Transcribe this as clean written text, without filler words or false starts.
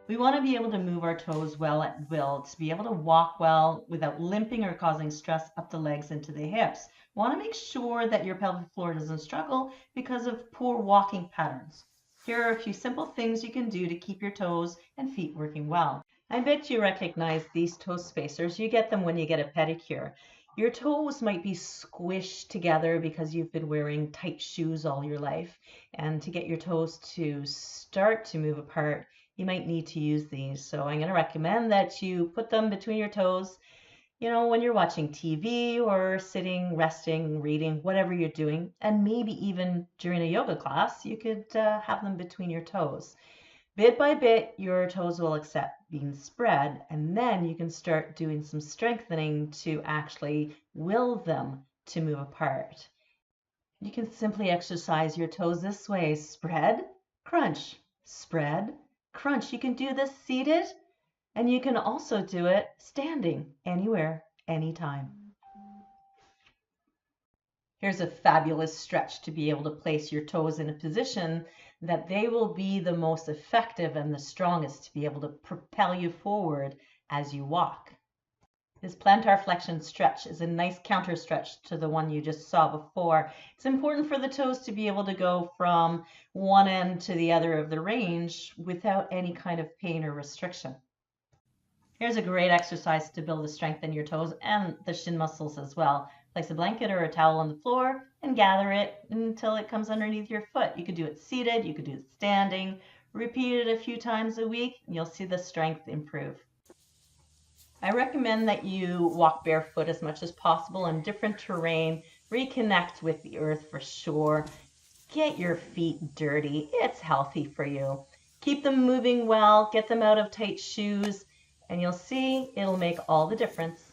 We want to be able to move our toes well at will, to be able to walk well without limping or causing stress up the legs into the hips. Want to make sure that your pelvic floor doesn't struggle because of poor walking patterns. Here are a few simple things you can do to keep your toes and feet working well. I bet you recognize these toe spacers. You get them when you get a pedicure. Your toes might be squished together because you've been wearing tight shoes all your life. And to get your toes to start to move apart, you might need to use these. So I'm going to recommend that you put them between your toes, when you're watching TV or sitting, resting, reading, whatever you're doing. And maybe even during a yoga class, you could have them between your toes. Bit by bit, your toes will accept being spread, and then you can start doing some strengthening to actually will them to move apart. You can simply exercise your toes this way: spread, crunch, spread, crunch. You can do this seated, and you can also do it standing anywhere, anytime. Here's a fabulous stretch to be able to place your toes in a position that they will be the most effective and the strongest to be able to propel you forward as you walk. This plantar flexion stretch is a nice counter stretch to the one you just saw before. It's important for the toes to be able to go from one end to the other of the range without any kind of pain or restriction. Here's a great exercise to build the strength in your toes and the shin muscles as well. Place a blanket or a towel on the floor and gather it until it comes underneath your foot. You could do it seated, you could do it standing. Repeat it a few times a week, and you'll see the strength improve. I recommend that you walk barefoot as much as possible in different terrain. Reconnect with the earth for sure. Get your feet dirty. It's healthy for you. Keep them moving well. Get them out of tight shoes, and you'll see it'll make all the difference.